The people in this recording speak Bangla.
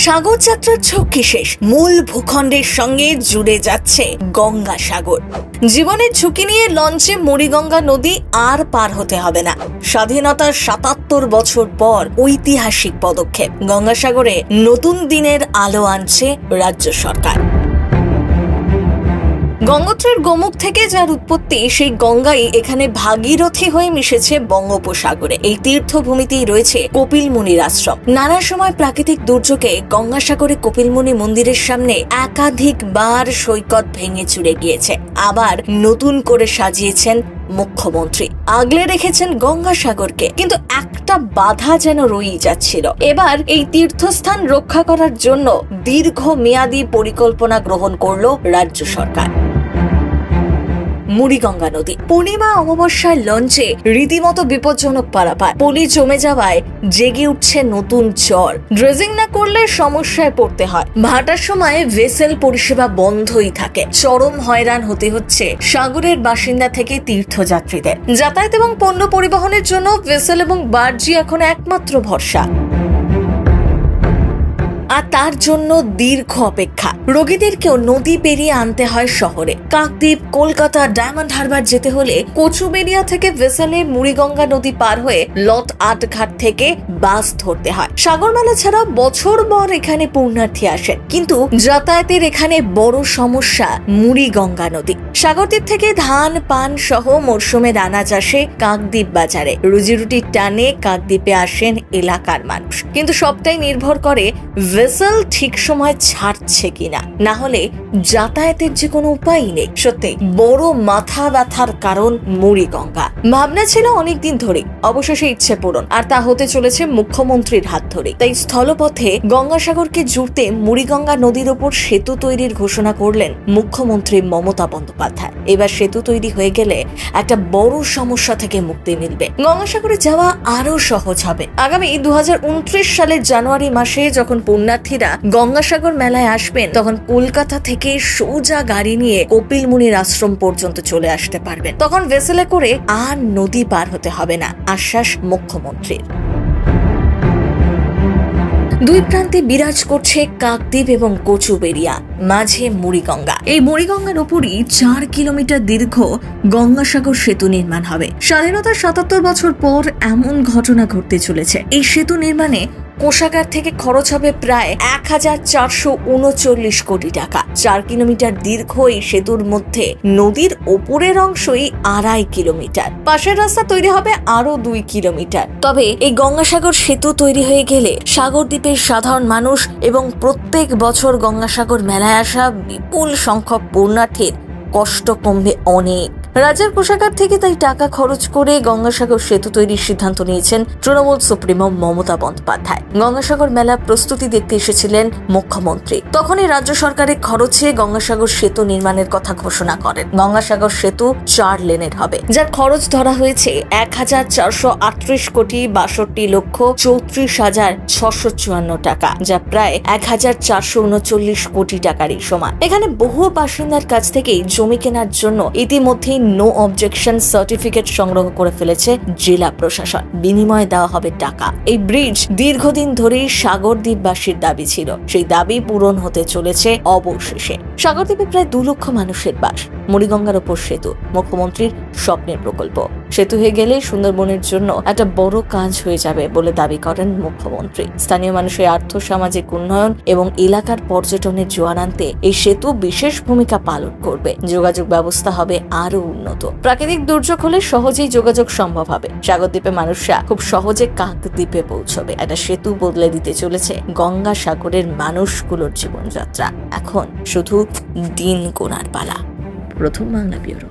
সাগর যাত্রার ঝক্কি শেষ, মূল ভূখণ্ডের সঙ্গে জুড়ে যাচ্ছে গঙ্গাসাগর। জীবনের ঝুঁকি নিয়ে লঞ্চে মুড়িগঙ্গা নদী আর পার হতে হবে না। স্বাধীনতার ৭৭ বছর পর ঐতিহাসিক পদক্ষেপ। গঙ্গাসাগরে নতুন দিনের আলো আনছে রাজ্য সরকার। গঙ্গোত্রীর গোমুখ থেকে যার উৎপত্তি, সেই গঙ্গাই এখানে ভাগীরথী হয়ে মিশেছে বঙ্গোপসাগরে। এই তীর্থভূমিতেই রয়েছে কপিল মুনির আশ্রম। নানা সময় প্রাকৃতিক দুর্যোগে গঙ্গাসাগরে কপিল মুনি মন্দিরের সামনে একাধিকবার সৈকত ভেঙে চুরে গিয়েছে। আবার নতুন করে সাজিয়েছেন মুখ্যমন্ত্রী, আগলে রেখেছেন গঙ্গাসাগরকে। কিন্তু একটা বাধা যেন রয়েই যাচ্ছিল। এবার এই তীর্থস্থান রক্ষা করার জন্য দীর্ঘমেয়াদী পরিকল্পনা গ্রহণ করলো রাজ্য সরকার। মুড়িগঙ্গা নদী পূর্ণিমা অমাবস্যায় লঞ্চে রীতিমতো বিপজ্জনক পারাপার। পলি জমে যাওয়ায় জেগে উঠছে নতুন ঝড়। ড্রেজিং না করলে সমস্যায় পড়তে হয়। ভাটার সময় ভেসেল পরিষেবা বন্ধই থাকে। চরম হয়রান হতে হচ্ছে সাগরের বাসিন্দা থেকে তীর্থযাত্রীদের। যাতায়াত এবং পণ্য পরিবহনের জন্য ভেসেল এবং বার্জি এখন একমাত্র ভরসা। আর তার জন্য দীর্ঘ অপেক্ষা। রোগীদেরকেও নদী পেরিয়ে আনতে হয় শহরে। কাকদ্বীপ, কলকাতা, ডায়মন্ড হারবার যেতে হলে কচুবেড়িয়া থেকে ভেসেলে মুড়িগঙ্গা নদী পার হয়ে লট ৮ ঘাট থেকে বাস ধরতে হয়। সাগরমেলা ছাড়া বছর ভর এখানে পুণ্যার্থী আসেন, কিন্তু যাতায়াতের এখানে বড় সমস্যা মুড়িগঙ্গা নদী। সাগরদ্বীপ থেকে ধান, পান সহ মরশুমের আনাজ আসে কাকদ্বীপ বাজারে। রুজিরুটির টানে কাকদ্বীপে আসেন এলাকার মানুষ, কিন্তু সবটাই নির্ভর করে ভেসেল ঠিক সময় ছাড়ছে কিনা। না হলে যাতায়াতের যে কোনো উপায় নেই। সত্যি বড় মাথা ব্যথার কারণ মুড়িগঙ্গা। ভাবনা ছিল অনেকদিন ধরে, অবশেষে ইচ্ছে পূরণ, আর তা হতে চলেছে মুখ্যমন্ত্রীর হাত ধরে। তাই স্থলপথে গঙ্গাসাগরকে জুড়তে মুড়িগঙ্গা নদীর ওপর সেতু তৈরির ঘোষণা করলেন মুখ্যমন্ত্রী মমতা বন্দ্যোপাধ্যায়। এবার সেতু তৈরি হয়ে গেলে একটা বড় সমস্যা থেকে মুক্তি মিলবে। গঙ্গাসাগরে যাওয়া আরো সহজ হবে। আগামী ২০২৯ সালের জানুয়ারি মাসে যখন পুণ্যার্থীরা গঙ্গাসাগর মেলায় আসবেন, তখন কলকাতা থেকে সোজা গাড়ি নিয়ে কপিল মুনির আশ্রম পর্যন্ত চলে আসতে পারবেন। তখন ভেসেলে করে আর নদী পার হতে হবে না, আশ্বাস মুখ্যমন্ত্রীর। দুই প্রান্তে বিরাজ করছে কাকদ্বীপ এবং কচুবেড়িয়া, মাঝে মুড়িগঙ্গা। এই মুড়িগঙ্গার উপরই ৪ কিলোমিটার দীর্ঘ গঙ্গাসাগর সেতু নির্মাণ হবে। স্বাধীনতার ৭৭ বছর পর এমন ঘটনা ঘটতে চলেছে। এই সেতু নির্মাণে কোষাগার থেকে খরচ হবে প্রায় ১,৪৩৯ কোটি টাকা। ৪ কিলোমিটার দীর্ঘ এই সেতুর মধ্যে নদীর ওপরের অংশই ২.৫ কিলোমিটার। পাশের রাস্তা তৈরি হবে আরো ২ কিলোমিটার। তবে এই গঙ্গাসাগর সেতু তৈরি হয়ে গেলে সাগরদ্বীপের সাধারণ মানুষ এবং প্রত্যেক বছর গঙ্গাসাগর মেলায় আসা বিপুল সংখ্যক পুণ্যার্থীর কষ্ট কমবে অনেক। রাজ্যের কোষাগার থেকে তাই টাকা খরচ করে গঙ্গাসাগর সেতু তৈরির সিদ্ধান্ত নিয়েছেন তৃণমূল সুপ্রিমো মমতা বন্দ্যোপাধ্যায়। গঙ্গাসাগর মেলার প্রস্তুতি দেখতে এসেছিলেন মুখ্যমন্ত্রী। তখনই রাজ্য সরকারের খরচে গঙ্গাসাগর সেতু নির্মাণের কথা ঘোষণা করেন। গঙ্গাসাগর সেতু ৪ লেনের হবে, যার খরচ ধরা হয়েছে ১,৪৩৮ কোটি ৬২,৩৪,৬৫৪ টাকা, যা প্রায় ১,৪৩৯ কোটি টাকারই সমান। এখানে বহু বাসিন্দার কাছ থেকেই জমি কেনার জন্য ইতিমধ্যেই নো অবজেকশন সার্টিফিকেট সংগ্রহ করে ফেলেছে জেলা প্রশাসন। বিনিময়ে দেওয়া হবে টাকা। এই ব্রিজ দীর্ঘদিন ধরেই সাগরদ্বীপবাসীর দাবি ছিল। সেই দাবি পূরণ হতে চলেছে অবশেষে। সাগরদ্বীপে প্রায় ২ লক্ষ মানুষের বাস। মুড়িগঙ্গার ওপর সেতু মুখ্যমন্ত্রীর স্বপ্নের প্রকল্প। সেতু হয়ে গেলে সুন্দরবনের জন্য একটা বড় কাজ হয়ে যাবে বলে দাবি করেন মুখ্যমন্ত্রী। স্থানীয় মানুষের আর্থ সামাজিক উন্নয়ন এবং এলাকার পর্যটনের জোয়ার আনতে এই সেতু বিশেষ ভূমিকা পালন করবে। যোগাযোগ ব্যবস্থা হবে আরো উন্নত। প্রাকৃতিক দুর্যোগ হলে সহজেই যোগাযোগ সম্ভব হবে। সাগরদ্বীপে মানুষরা খুব সহজে কাকদ্বীপে পৌঁছবে। একটা সেতু বদলে দিতে চলেছে গঙ্গাসাগরের মানুষগুলোর জীবনযাত্রা। এখন শুধু দিন গোনার পালা। প্রথম বাংলা ব্যুরো।